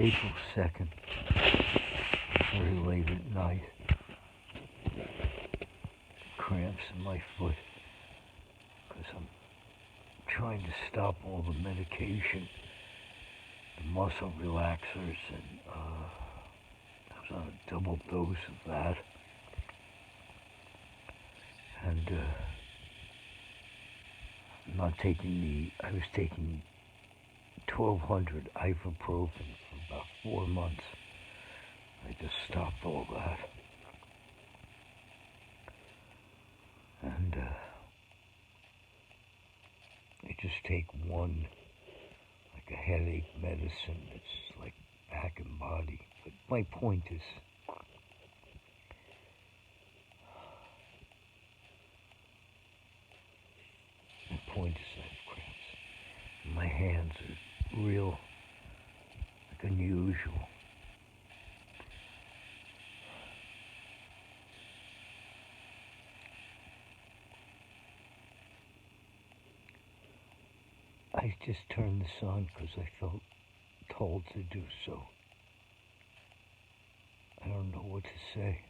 April 2nd, very late at night. Cramps in my foot because I'm trying to stop all the medication, the muscle relaxers, and I was on a double dose of that. And I'm not taking I was taking 1,200 ibuprofen for about 4 months. I just stopped all that. And I just take one, like a headache medicine that's like back and body. But my point is, I have cramps. My hands are real, like unusual. I just turned this on because I felt told to do so. I don't know what to say.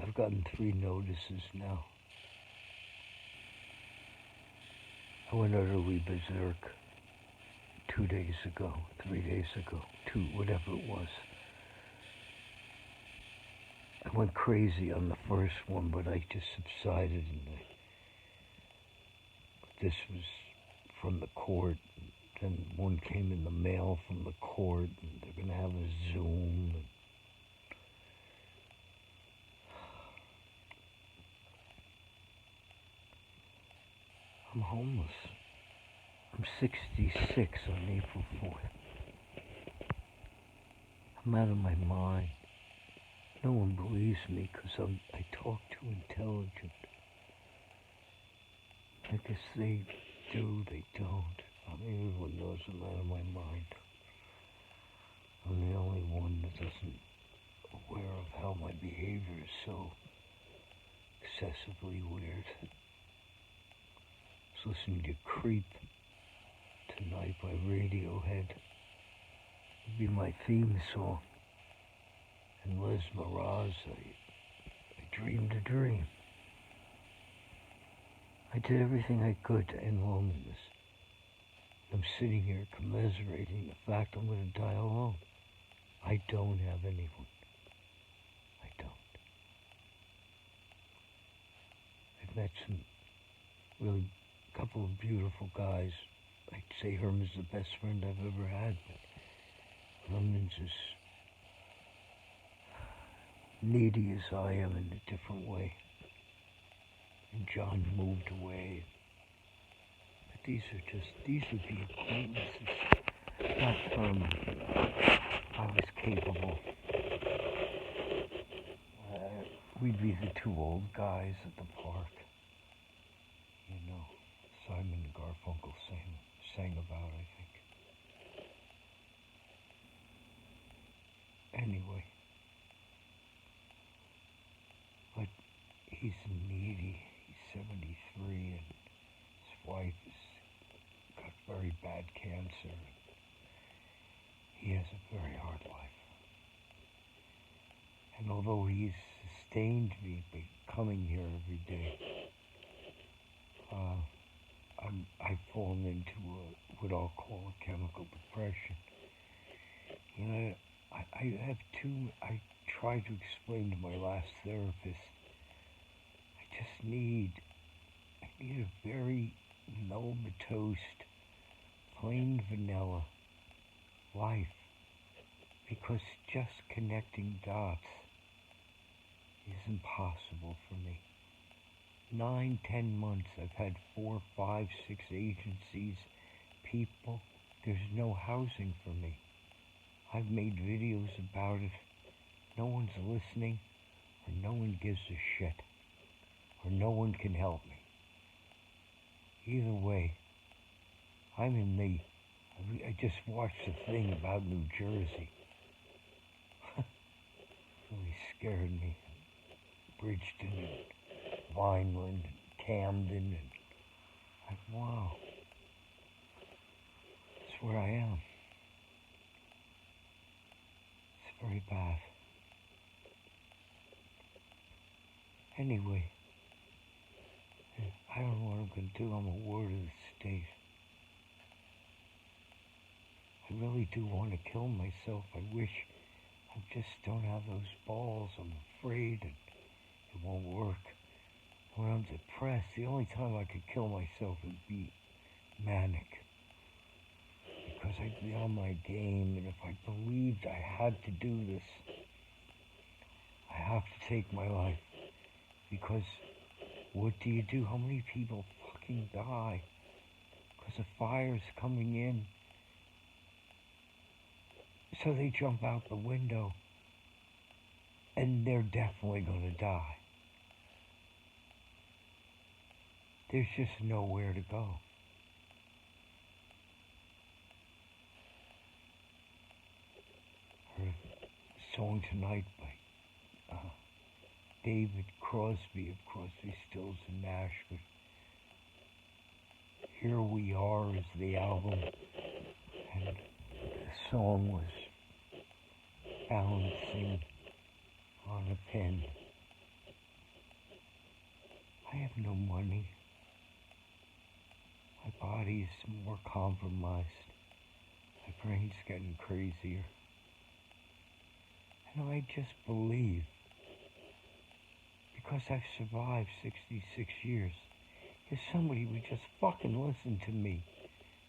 I've gotten 3 notices now. I went utterly berserk 2 days ago, 3 days ago, 2, whatever it was. I went crazy on the first one, but I just subsided, and this was from the court. Then one came in the mail from the court, and they're going to have a Zoom. I'm homeless. I'm 66 on April 4th. I'm out of my mind. No one believes me because I talk too intelligent. I guess they do, they don't. Everyone knows I'm out of my mind. I'm the only one that isn't aware of how my behavior is so excessively weird. I was listening to Creep tonight by Radiohead. It'd be my theme song. And Les Miraz, I dreamed a dream. I did everything I could to end loneliness. I'm sitting here commiserating the fact I'm going to die alone. I don't have anyone. I don't. I've met some couple of beautiful guys. I'd say Herman's the best friend I've ever had, but Herman's as needy as I am in a different way. And John moved away. But these would be acquaintances, not Herman. I was capable. We'd be the 2 old guys at the park. You know, Simon and Garfunkel sang about, I think. Anyway. But he's needy. He's 73, and his wife has got very bad cancer. He has a very hard life. And although he's sustained me by coming here every day, I've fallen into what I'll call a chemical depression. You know, I tried to explain to my last therapist, I need a very melba-toast, plain vanilla life, because just connecting dots is impossible for me. 9, 10 months, I've had 4, 5, 6 agencies, people. There's no housing for me. I've made videos about it. No one's listening, or no one gives a shit, or no one can help me. Either way, I just watched a thing about New Jersey. Really scared me. Bridgeton and Vineland and Camden, and wow. where I am. It's very bad. Anyway, I don't know what I'm going to do. I'm a ward of the state. I really do want to kill myself. I wish I just don't have those balls. I'm afraid and it won't work. When I'm depressed, the only time I could kill myself would be manic. Because I'd be on my game, and if I believed I had to do this, I have to take my life. Because what do you do? How many people fucking die because a fire's coming in? So they jump out the window, and they're definitely going to die. There's just nowhere to go. Heard a song tonight by David Crosby of Crosby, Stills and Nash. But Here We Are is the album, and the song was balancing on a pen. I have no money. My body's more compromised. My brain's getting crazier. And I just believe, because I've survived 66 years, if somebody would just fucking listen to me.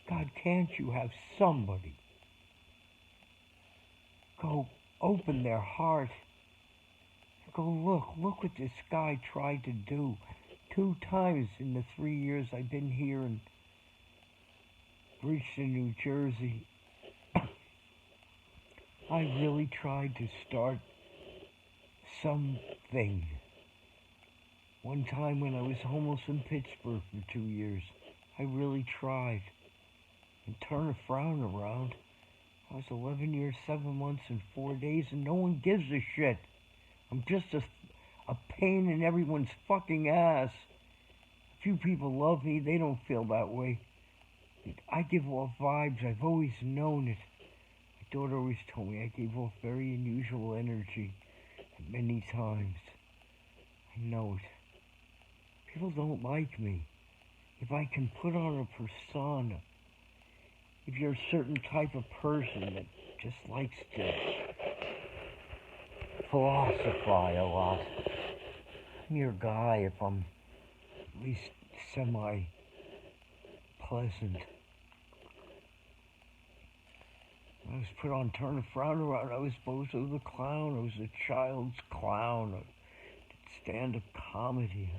God, can't you have somebody go open their heart and go, look what this guy tried to do 2 times in the 3 years I've been here in Bridgeton, New Jersey. I really tried to start something. One time when I was homeless in Pittsburgh for 2 years, I really tried. And turn a frown around. I was 11 years, 7 months, and 4 days, and no one gives a shit. I'm just a pain in everyone's fucking ass. A few people love me, they don't feel that way. I give off vibes, I've always known it. My daughter always told me I gave off very unusual energy many times. I know it. People don't like me. If I can put on a persona, if you're a certain type of person that just likes to philosophize a lot, I'm your guy if I'm at least semi-pleasant. I was put on Turn a Frown Around. I was Bozo the Clown. I was a child's clown. I did stand-up comedy.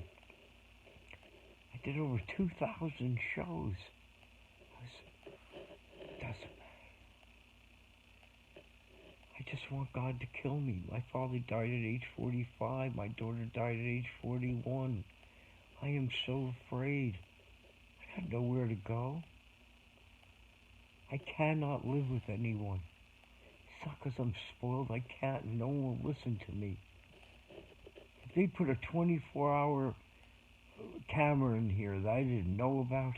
I did over 2,000 shows. It doesn't matter. I just want God to kill me. My father died at age 45. My daughter died at age 41. I am so afraid. I got nowhere to go. I cannot live with anyone. It's not because I'm spoiled. I can't. No one will listen to me. If they put a 24-hour camera in here that I didn't know about,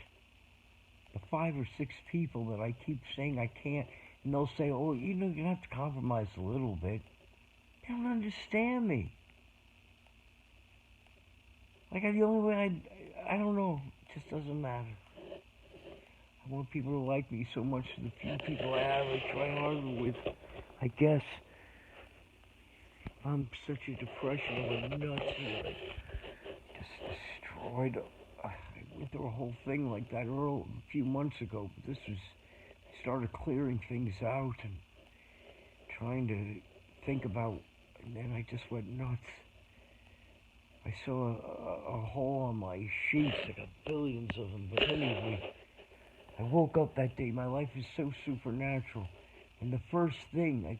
the 5 or 6 people that I keep saying I can't, and they'll say, oh, you know, you have to compromise a little bit. They don't understand me. Like, the only way I don't know. It just doesn't matter. I want people to like me so much. The few people I have, I try harder with. I guess I'm such a depression of a nuts here. I just destroyed. I went through a whole thing like that a few months ago, but this was. I started clearing things out and trying to think about, and then I just went nuts. I saw a hole on my sheets. I got billions of them, but anyway. I woke up that day. My life is so supernatural. And the first thing,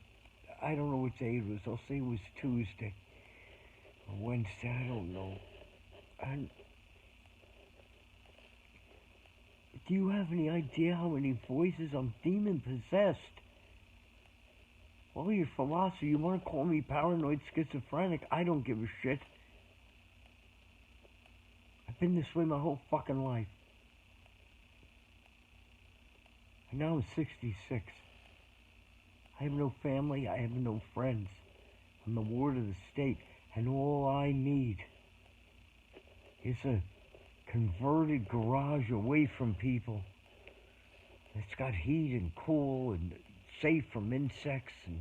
I don't know what day it was. I'll say it was Tuesday or Wednesday. I don't know. And do you have any idea how many voices? I'm demon possessed. Well, your philosophy, you want to call me paranoid schizophrenic? I don't give a shit. I've been this way my whole fucking life. And now I'm 66. I have no family, I have no friends. I'm the ward of the state, and all I need is a converted garage away from people. It's got heat and cool and safe from insects and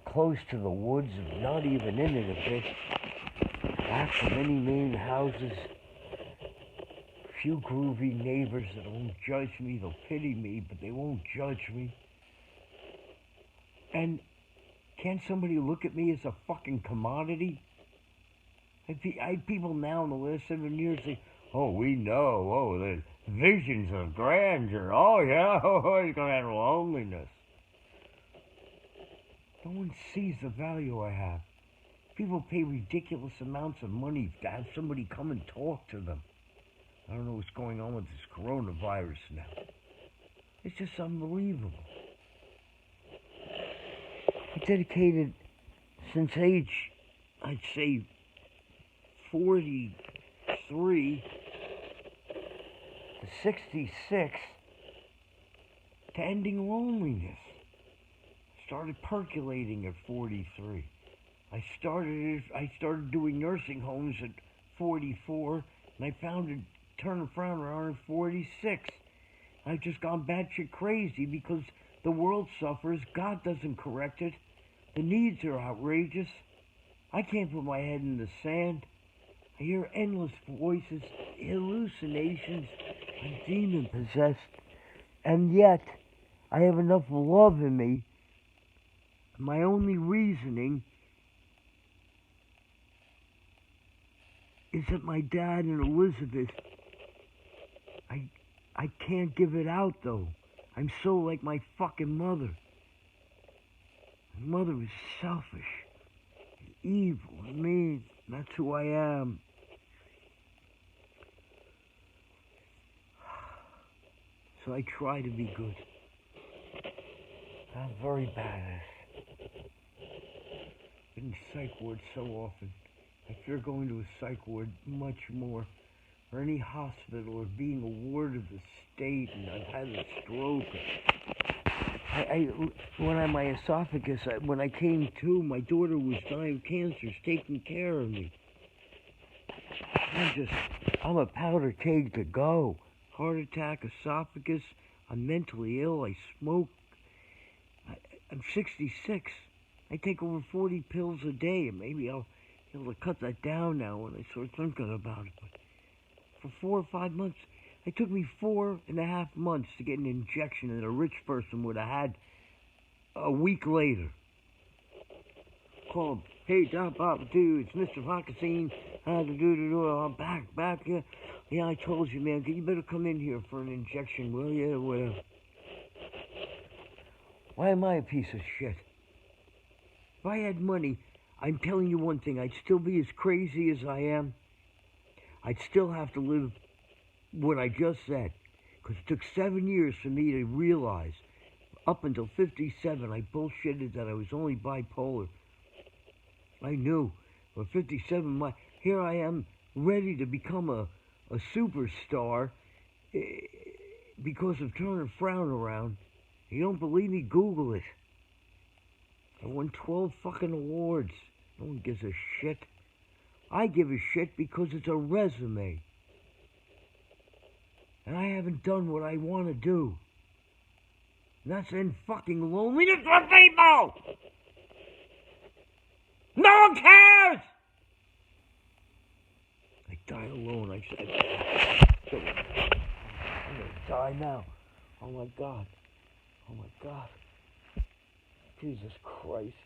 close to the woods and not even in it a bit. Back from any main houses. Few groovy neighbors that won't judge me. They'll pity me, but they won't judge me. And can't somebody look at me as a fucking commodity? I had people now in the last 7 years say, oh, we know, oh, the visions of grandeur, oh yeah, oh, he's gonna have loneliness. No one sees the value I have. People pay ridiculous amounts of money to have somebody come and talk to them. I don't know what's going on with this coronavirus now. It's just unbelievable. I dedicated since age, I'd say 43 to 66 to ending loneliness. Started percolating at 43. I started doing nursing homes at 44, and I founded Turn and Frown around at 46. I've just gone batshit crazy because the world suffers. God doesn't correct it. The needs are outrageous. I can't put my head in the sand. I hear endless voices, hallucinations. I'm demon possessed. And yet, I have enough love in me. My only reasoning is that my dad and Elizabeth, I can't give it out though. I'm so like my fucking mother. My mother was selfish, and evil, and mean. That's who I am. So I try to be good. I'm very bad at it. Been in psych ward so often. I fear going to a psych ward much more, or any hospital, or being a ward of the state, and I've had a stroke. When my esophagus, when I came to, my daughter was dying of cancer, taking care of me. I'm a powder keg to go. Heart attack, esophagus, I'm mentally ill, I smoke. I'm 66. I take over 40 pills a day, and maybe I'll be able to cut that down now when I start thinking about it. But for 4 or 5 months, it took me 4.5 months to get an injection that a rich person would have had a week later. Call him, hey, dude, it's Mr. Hockasine. I'm back, yeah. Yeah, I told you, man, you better come in here for an injection, will you? Well, why am I a piece of shit? If I had money, I'm telling you one thing, I'd still be as crazy as I am. I'd still have to live what I just said. Because it took 7 years for me to realize. Up until 57, I bullshitted that I was only bipolar. I knew. But 57, here I am, ready to become a superstar because of Turn and Frown around. You don't believe me? Google it. I won 12 fucking awards. No one gives a shit. I give a shit because it's a resume. And I haven't done what I want to do. And that's in fucking loneliness for people! No one cares! I die alone. I'm gonna die now. Oh my God. Oh my God. Jesus Christ.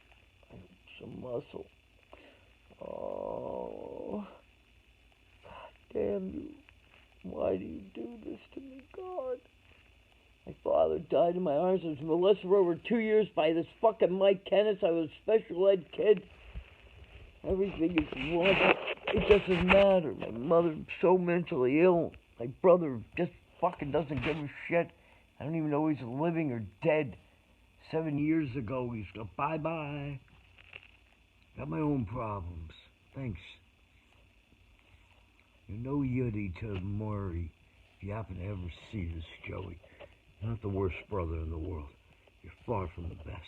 I need some muscle. Oh. God damn you. Why do you do this to me, God? My father died in my arms. I was molested for over 2 years by this fucking Mike Kenneth. I was a special ed kid. Everything is wrong. It doesn't matter. My mother's so mentally ill. My brother just fucking doesn't give a shit. I don't even know if he's living or dead. 7 years ago, he's go bye-bye. Got my own problems. Thanks. You're no yuddy to Maury, if you happen to ever see this, Joey. You're not the worst brother in the world. You're far from the best.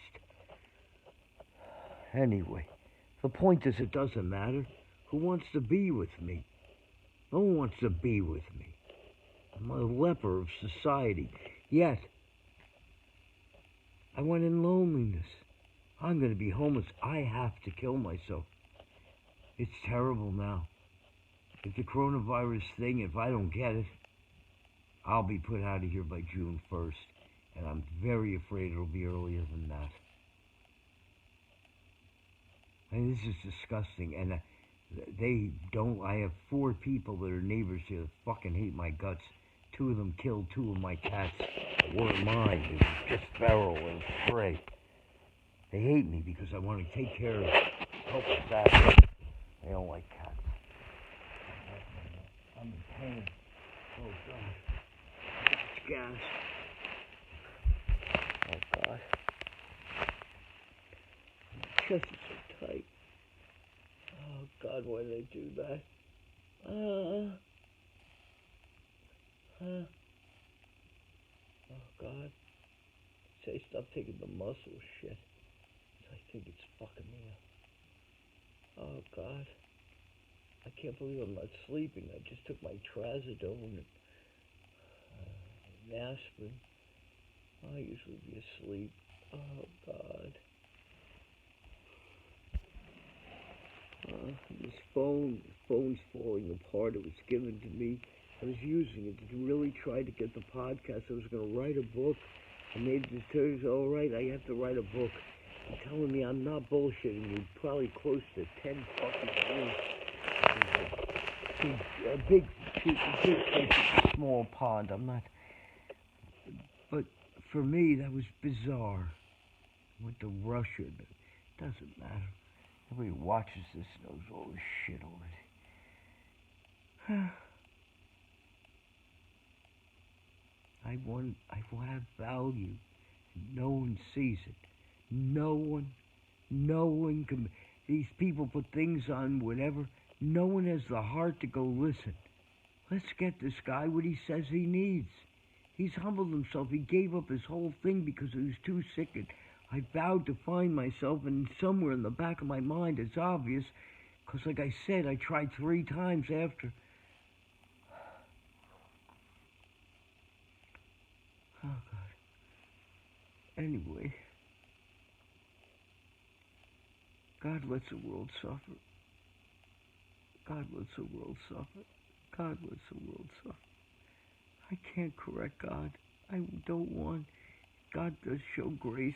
Anyway, the point is it doesn't matter. Who wants to be with me? No one wants to be with me. I'm a leper of society. Yet, I went in loneliness. I'm going to be homeless. I have to kill myself. It's terrible now. If the coronavirus thing, if I don't get it, I'll be put out of here by June 1st. And I'm very afraid it'll be earlier than that. I mean, this is disgusting. And they don't... I have 4 people that are neighbors here that fucking hate my guts. 2 of them killed 2 of my cats that weren't mine. It was just feral and stray. They hate me because I want to take care of helpless animals. They don't like cats. I'm in pain. Oh, God. It's gas. Oh, God. My chest is so tight. Oh, God, why did I do that? Oh, God. Say stop taking the muscle shit. I think it's fucking me up. Oh, God. I can't believe I'm not sleeping. I just took my trazodone and aspirin. I usually be asleep. Oh, God. This phone's falling apart. It was given to me. I was using it to really try to get the podcast. I was going to write a book. I made the decision, all right, I have to write a book. You're telling me I'm not bullshitting you. Probably close to 10 fucking years. A big fish in a small pond. I'm not... But for me, that was bizarre. I went to Russia. It doesn't matter. Nobody who watches this knows all this shit already. I have value. No one sees it. No one can... These people put things on whatever. No one has the heart to go listen. Let's get this guy what he says he needs. He's humbled himself. He gave up his whole thing because he was too sick. And I vowed to find myself, and somewhere in the back of my mind, it's obvious, because like I said, I tried 3 times after. Oh, God. Anyway, God lets the world suffer. God lets the world suffer. God lets the world suffer. I can't correct God. I don't want. God does show grace.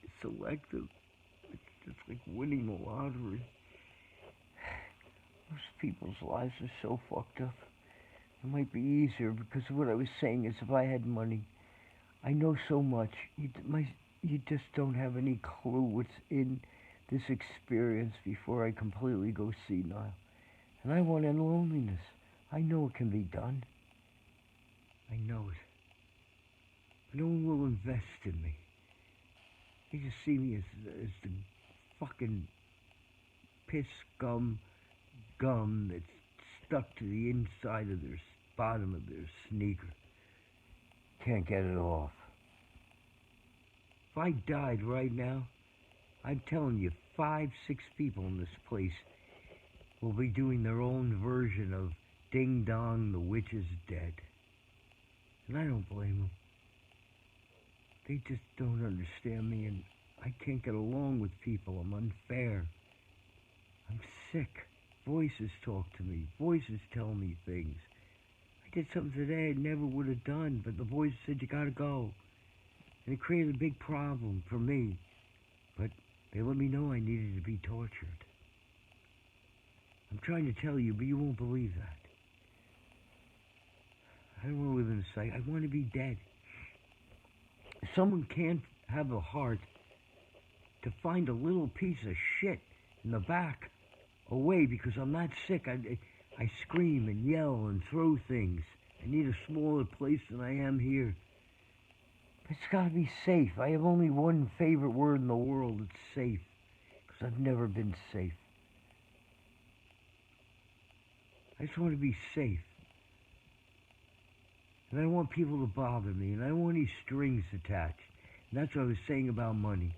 It's selective. It's just like winning the lottery. Most people's lives are so fucked up. It might be easier because what I was saying is if I had money, I know so much. You just don't have any clue what's in this experience before I completely go senile. And I want to end loneliness. I know it can be done. I know it. But no one will invest in me. They just see me as the fucking piss gum that's stuck to the inside of their bottom of their sneaker. Can't get it off. If I died right now, I'm telling you, 5, 6 people in this place will be doing their own version of Ding Dong, the Witch is Dead. And I don't blame them. They just don't understand me, and I can't get along with people. I'm unfair. I'm sick. Voices talk to me. Voices tell me things. I did something today I never would have done, but the voice said, you gotta go. And it created a big problem for me. But they let me know I needed to be tortured. I'm trying to tell you, but you won't believe that. I don't want to live in a sight. I want to be dead. If someone can't have a heart to find a little piece of shit in the back away because I'm not sick, I scream and yell and throw things. I need a smaller place than I am here. It's got to be safe. I have only one favorite word in the world. It's safe. Because I've never been safe. I just want to be safe. And I don't want people to bother me, and I don't want any strings attached. And that's what I was saying about money.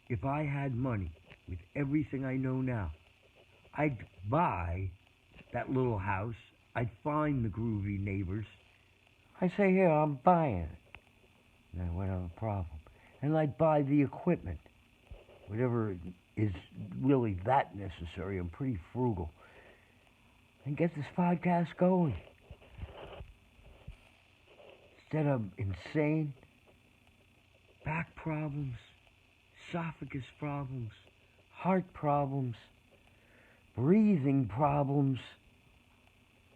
If I had money, with everything I know now, I'd buy that little house. I'd find the groovy neighbors. I'd say, here, I'm buying it. And I wouldn't have a problem. And I'd buy the equipment. Whatever is really that necessary. I'm pretty frugal. And get this podcast going. Instead of insane back problems, esophagus problems, heart problems, breathing problems,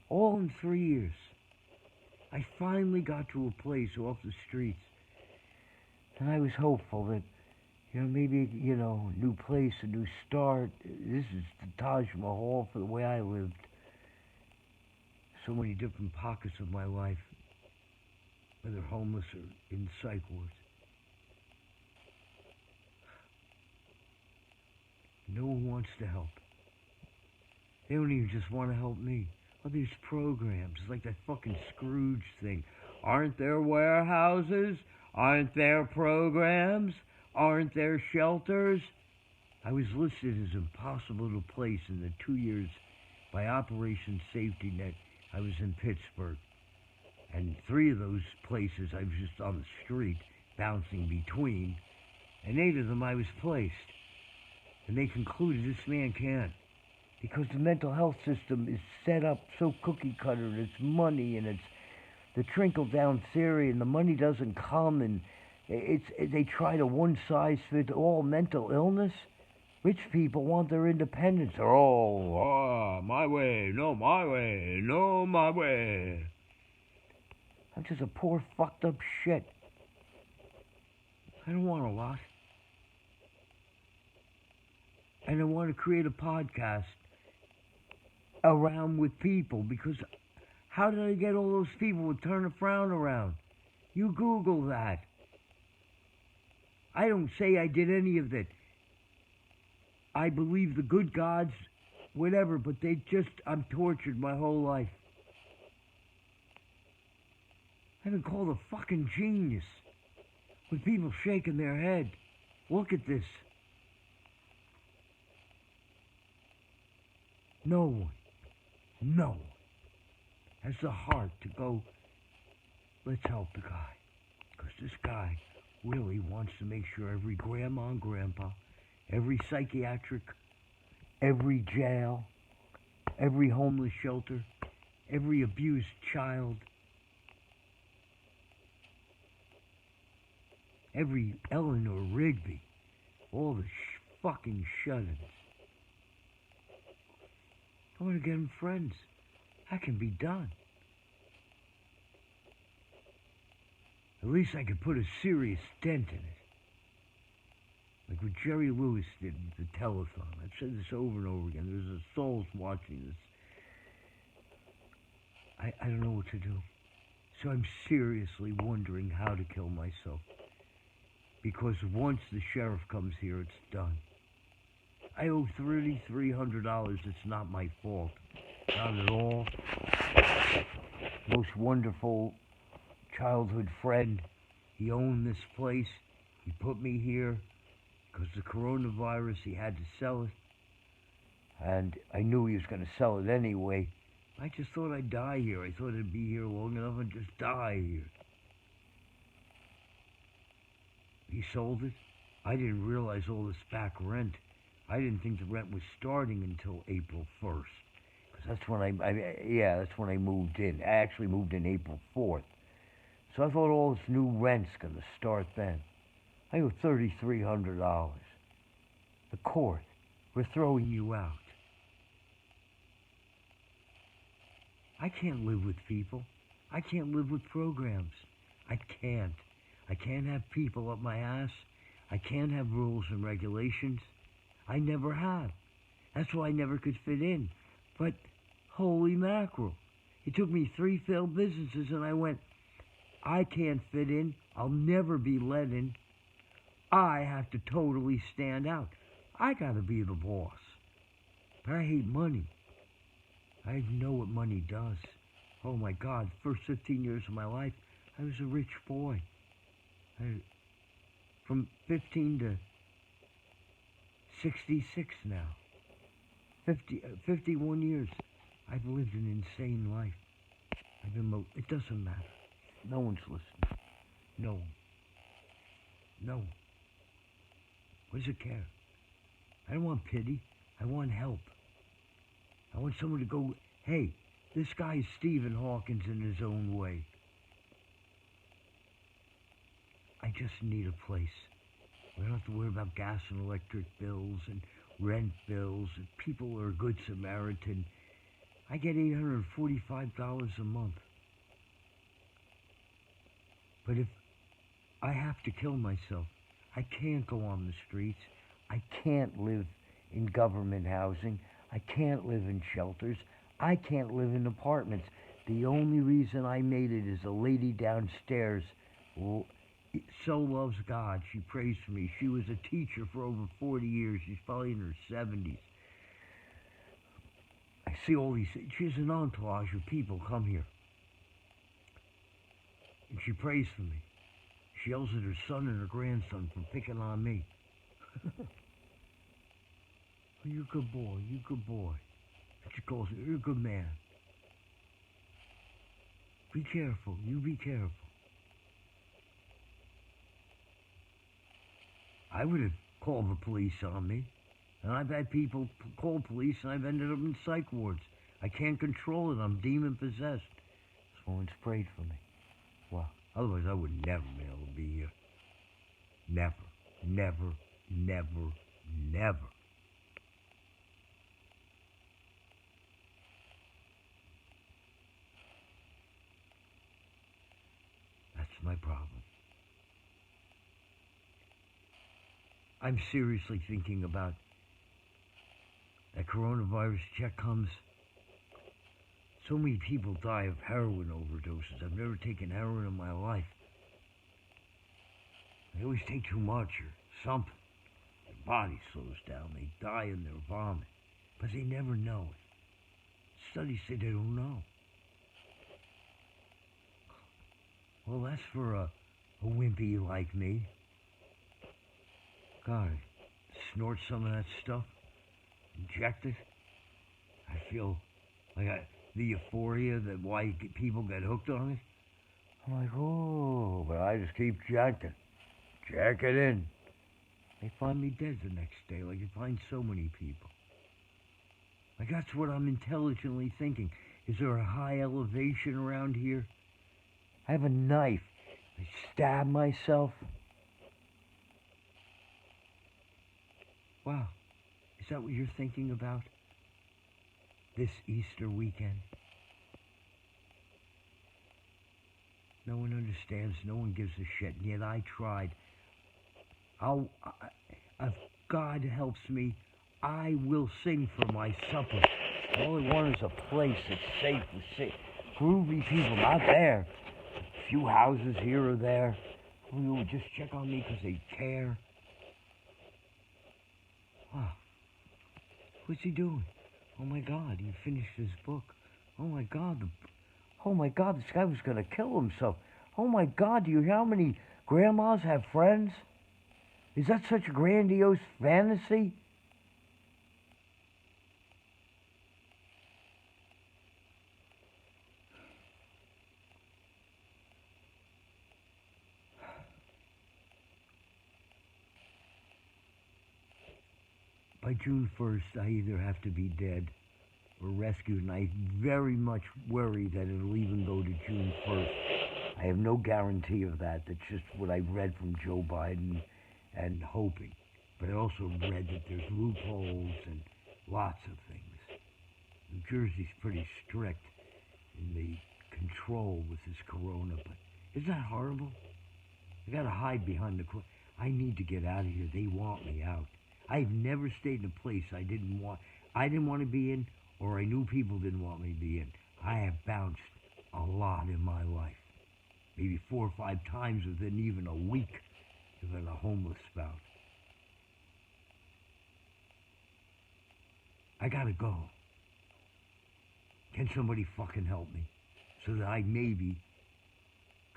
all in 3 years. I finally got to a place off the streets, and I was hopeful that, maybe, a new place, a new start. This is the Taj Mahal for the way I lived. So many different pockets of my life, whether homeless or in psych wards. No one wants to help. They don't even just want to help me. Oh, these programs, it's like that fucking Scrooge thing. Aren't there warehouses? Aren't there programs? Aren't there shelters? I was listed as impossible to place in the 2 years by Operation Safety Net. I was in Pittsburgh. And 3 of those places I was just on the street, bouncing between. And 8 of them I was placed. And they concluded this man can't. Because the mental health system is set up so cookie cutter, and it's money, and it's the trickle down theory, and the money doesn't come, and they try to one size fit all mental illness. Rich people want their independence. They're all, my way, no my way, no my way. I'm just a poor fucked up shit. I don't want a lot. And I want to create a podcast around with people, because how did I get all those people to turn a frown around? You Google that. I don't say I did any of that. I believe the good gods, whatever, but I'm tortured my whole life. I've been called a fucking genius, with people shaking their head. Look at this. No one has the heart to go, let's help the guy. Because this guy really wants to make sure every grandma and grandpa, every psychiatric, every jail, every homeless shelter, every abused child, every Eleanor Rigby, all the fucking shut-ins. I want to get them friends. That can be done. At least I could put a serious dent in it. Like what Jerry Lewis did with the telethon. I've said this over and over again. There's a souls watching this. I don't know what to do. So I'm seriously wondering how to kill myself. Because once the sheriff comes here, it's done. I owe $3,300. It's not my fault. Not at all. Most wonderful childhood friend. He owned this place. He put me here because the coronavirus, he had to sell it. And I knew he was going to sell it anyway. I just thought I'd die here. I thought I'd be here long enough and just die here. He sold it. I didn't realize all this back rent. I didn't think the rent was starting until April 1st. Because that's when that's when I moved in. I actually moved in April 4th. So I thought all this new rent's going to start then. I owe $3,300. The court, we're throwing you out. I can't live with people. I can't live with programs. I can't. I can't have people up my ass. I can't have rules and regulations. I never have. That's why I never could fit in. But holy mackerel. It took me 3 failed businesses and I went, I can't fit in. I'll never be let in. I have to totally stand out. I gotta be the boss. But I hate money. I know what money does. Oh my God, first 15 years of my life, I was a rich boy. From 15 to 66 now. 51 years. I've lived an insane life. It doesn't matter. No one's listening. No one. No one. What does it care? I don't want pity. I want help. I want someone to go, hey, this guy's Stephen Hawkins in his own way. I just need a place. We don't have to worry about gas and electric bills and rent bills. And people are a good Samaritan. I get $845 a month. But if I have to kill myself, I can't go on the streets. I can't live in government housing. I can't live in shelters. I can't live in apartments. The only reason I made it is a lady downstairs so loves God. She prays for me. She was a teacher for over 40 years. She's probably in her 70s. I see all these things. She has an entourage of people come here. And she prays for me. She yells at her son and her grandson for picking on me. You're a good boy. You're a good boy. She calls me, you're a good man. Be careful. You be careful. I would have called the police on me. And I've had people call police and I've ended up in psych wards. I can't control it. I'm demon possessed. Someone's prayed for me. Well, otherwise I would never be able to be here. Never, never, never, never. That's my problem. I'm seriously thinking about that coronavirus check comes. So many people die of heroin overdoses. I've never taken heroin in my life. They always take too much or something. Their body slows down. They die in their vomit. But they never know it. Studies say they don't know. Well, that's for a wimpy like me. God, snort some of that stuff. Inject it. I feel like the euphoria that why people get hooked on it. I'm like, oh, but I just keep jacking. Jack it in. They find me dead the next day, like you find so many people. Like that's what I'm intelligently thinking. Is there a high elevation around here? I have a knife. I stab myself. Wow. Is that what you're thinking about? This Easter weekend? No one understands. No one gives a shit. And yet I tried. If God helps me, I will sing for my supper. All I want is a place that's safe with safe, groovy people. Not there. A few houses here or there who will just check on me because they care. Wow. What's he doing? Oh my God, he finished his book. Oh my God, this guy was going to kill himself. Oh my God, do you hear how many grandmas have friends? Is that such a grandiose fantasy? By June 1st, I either have to be dead or rescued, and I very much worry that it'll even go to June 1st. I have no guarantee of that. That's just what I read from Joe Biden and hoping. But I also read that there's loopholes and lots of things. New Jersey's pretty strict in the control with this corona, but isn't that horrible? I gotta hide behind the I need to get out of here. They want me out. I've never stayed in a place I didn't want to be in, or I knew people didn't want me to be in. I have bounced a lot in my life. Maybe 4 or 5 times within even a week. I've been a homeless spout. I gotta go. Can somebody fucking help me? so that I maybe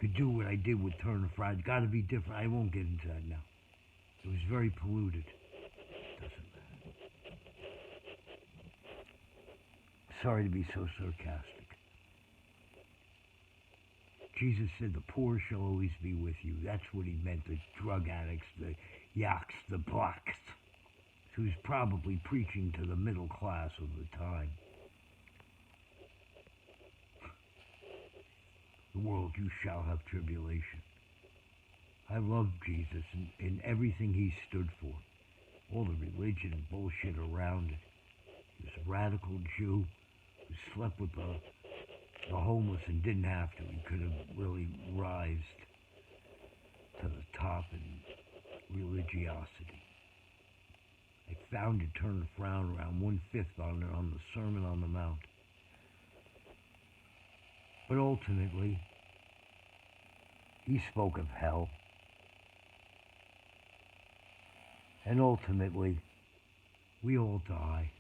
could do what I did with Turner Fried. It's got to be different. I won't get into that now. It was very polluted. Doesn't matter. Sorry to be so sarcastic. Jesus said the poor shall always be with you. That's what he meant, the drug addicts, the yaks, the blacks. So he was probably preaching to the middle class of the time. The world you shall have tribulation. I love Jesus and everything he stood for. All the religion and bullshit around it. He was a radical Jew who slept with the homeless and didn't have to. He could have really rised to the top in religiosity. I founded Turner Frown around 1/5 on the Sermon on the Mount. But ultimately, he spoke of hell. And ultimately, we all die.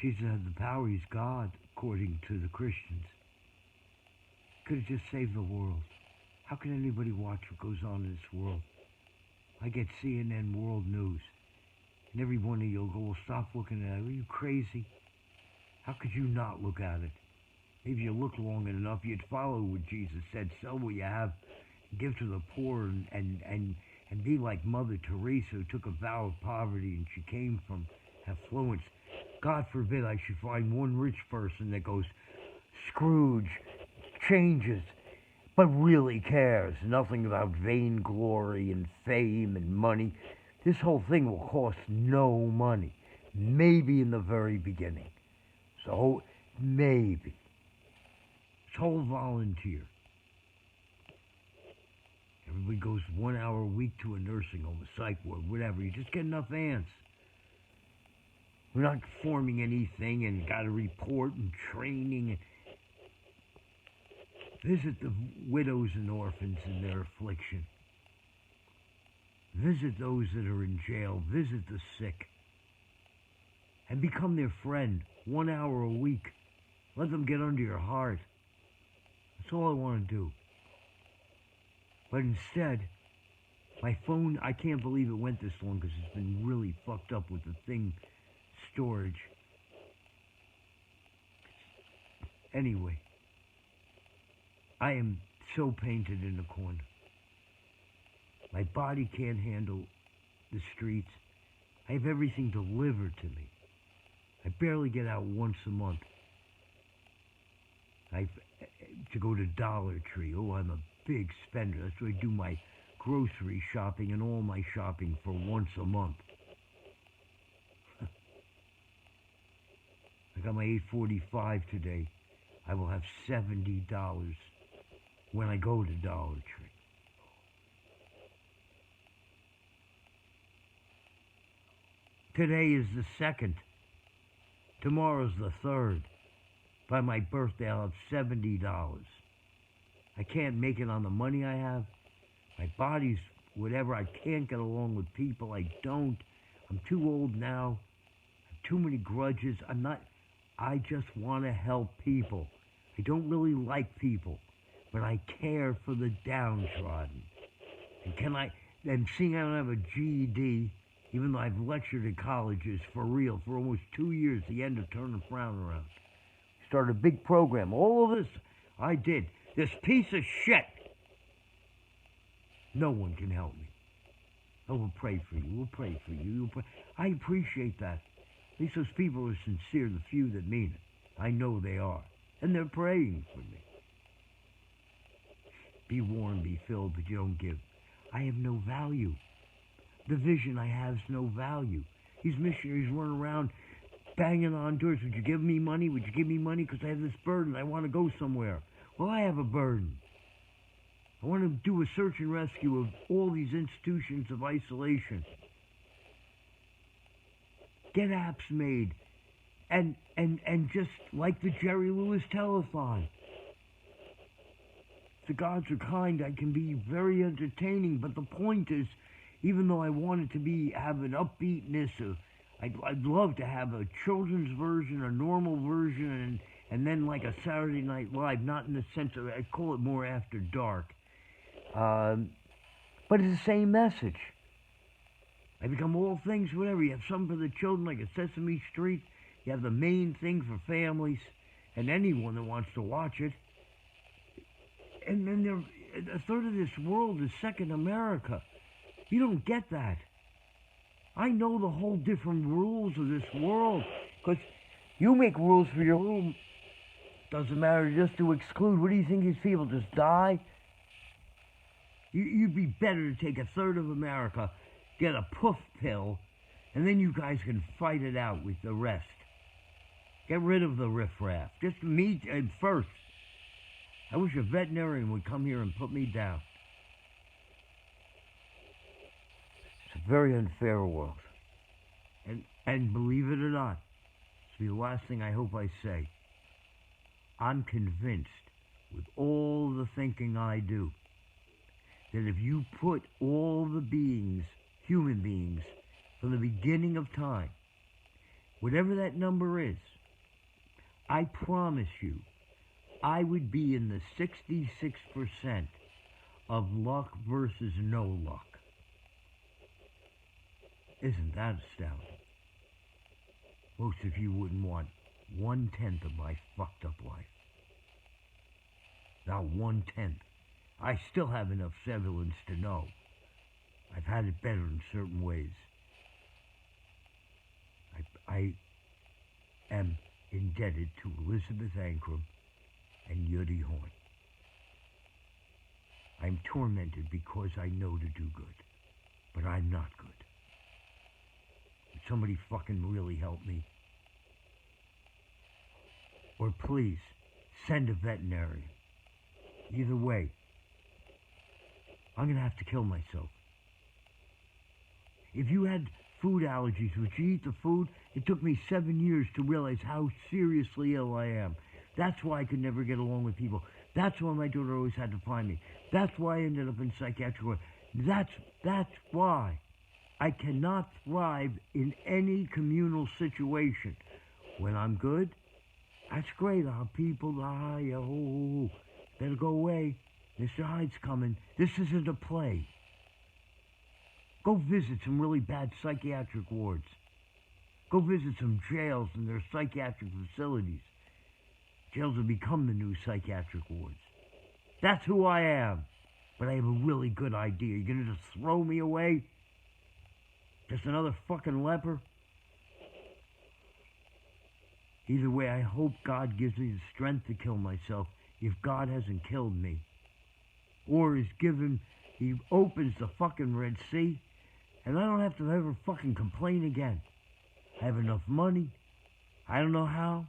Jesus had the power. He's God, according to the Christians. Could have just saved the world. How can anybody watch what goes on in this world? I get CNN World News, and every one of you will go, well, stop looking at it. Are you crazy? How could you not look at it? Maybe you look long enough, you'd follow what Jesus said. Sell what you have, give to the poor, and be like Mother Teresa, who took a vow of poverty, and she came from affluence. God forbid I should find one rich person that goes, Scrooge, changes, but really cares nothing about vainglory and fame and money. This whole thing will cost no money. Maybe in the very beginning. So, maybe. It's all volunteer. Everybody goes 1 hour a week to a nursing home, a psych ward, whatever. You just get enough ants. We're not forming anything and got to report and training. Visit the widows and orphans in their affliction. Visit those that are in jail. Visit the sick. And become their friend 1 hour a week. Let them get under your heart. That's all I want to do. But instead, my phone, I can't believe it went this long because it's been really fucked up with the thing storage. Anyway, I am so painted in the corner. My body can't handle the streets. I have everything delivered to me. I barely get out once a month. To go to Dollar Tree. Oh, I'm a big spender. That's where I do my grocery shopping and all my shopping for once a month. I got my $8.45 today. I will have $70 when I go to Dollar Tree. Today is the 2nd. Tomorrow's the 3rd. By my birthday, I'll have $70. I can't make it on the money I have. My body's whatever. I can't get along with people. I don't. I'm too old now. I have too many grudges. I just want to help people. I don't really like people, but I care for the downtrodden. And seeing I don't have a GED, even though I've lectured in colleges for real for almost 2 years, the end of Turner Frown around. Started a big program. All of this I did. This piece of shit. No one can help me. I will pray for you. We'll pray for you. I appreciate that. At least those people are sincere, the few that mean it. I know they are. And they're praying for me. Be warned, be filled, but you don't give. I have no value. The vision I have is no value. These missionaries run around banging on doors. Would you give me money? Would you give me money? Because I have this burden. I want to go somewhere. Well, I have a burden. I want to do a search and rescue of all these institutions of isolation. Get apps made. And just like the Jerry Lewis telethon. If the gods are kind, I can be very entertaining. But the point is, even though I want it to have an upbeatness, I'd love to have a children's version, a normal version, and then like a Saturday Night Live, not in the sense of, I call it more After Dark. But it's the same message. I become all things, whatever. You have something for the children, like a Sesame Street. You have the main thing for families and anyone that wants to watch it. And then a third of this world is second America. You don't get that. I know the whole different rules of this world. Because you make rules for your room. Doesn't matter, just to exclude. What do you think these people just die? You'd be better to take a third of America, get a poof pill, and then you guys can fight it out with the rest. Get rid of the riffraff. Just me first. I wish a veterinarian would come here and put me down. It's a very unfair world. And believe it or not, it's the last thing I hope I say. I'm convinced, with all the thinking I do, that if you put all the beings, human beings, from the beginning of time, whatever that number is, I promise you, I would be in the 66% of luck versus no luck. Isn't that astounding? Most of you wouldn't want 1/10 of my fucked up life. Not 1/10. I still have enough semblance to know I've had it better in certain ways. I am indebted to Elizabeth Ankrum and Yudi Horn. I'm tormented because I know to do good, but I'm not good. Would somebody fucking really help me? Or please, send a veterinarian. Either way, I'm going to have to kill myself. If you had food allergies, would you eat the food? It took me 7 years to realize how seriously ill I am. That's why I could never get along with people. That's why my daughter always had to find me. That's why I ended up in psychiatric ward. That's why I cannot thrive in any communal situation. When I'm good, that's great. I'll have people, better go away. Mr. Hyde's coming. This isn't a play. Go visit some really bad psychiatric wards. Go visit some jails and their psychiatric facilities. Jails have become the new psychiatric wards. That's who I am. But I have a really good idea. You're going to just throw me away? Just another fucking leper? Either way, I hope God gives me the strength to kill myself if God hasn't killed me. Or he opens the fucking Red Sea, and I don't have to ever fucking complain again. I have enough money. I don't know how,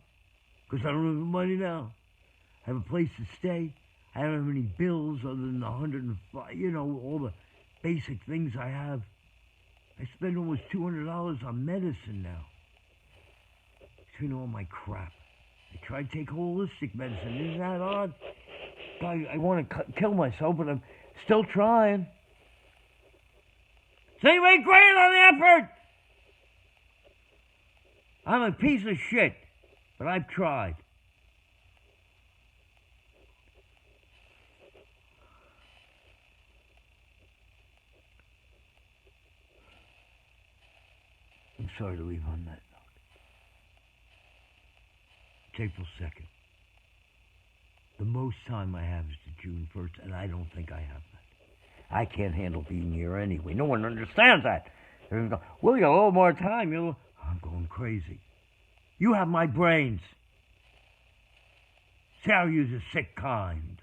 because I don't have the money now. I have a place to stay. I don't have any bills other than the 105, all the basic things I have. I spend almost $200 on medicine now. Between all my crap. I try to take holistic medicine. Isn't that odd? I want to kill myself, but I'm still trying. So anyway, great on the effort! I'm a piece of shit, but I've tried. I'm sorry to leave on that note. It's April 2nd. The most time I have is to June 1st, and I don't think I have that. I can't handle being here anyway. No one understands that. They're going to go, well, you got a little more time. I'm going crazy. You have my brains. See how you're the sick kind.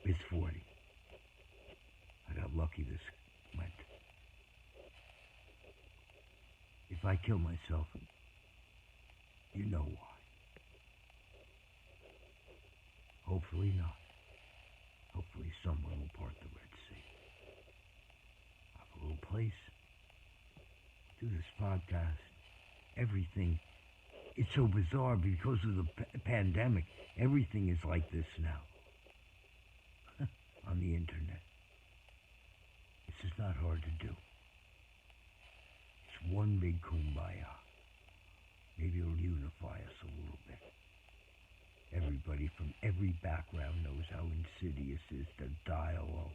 It's 40. I got lucky this went. If I kill myself, you know why. Hopefully not. Hopefully someone will part the Red Sea. I have a little place. Do this podcast. Everything. It's so bizarre because of the pandemic. Everything is like this now. On the internet. It's This is not hard to do. It's one big kumbaya. Maybe it'll unify us a little bit. Everybody from every background knows how insidious it is to die alone.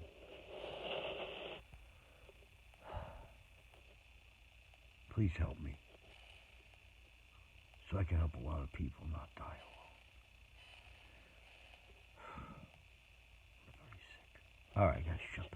Please help me, so I can help a lot of people not die alone. I'm very sick. All right, I gotta shut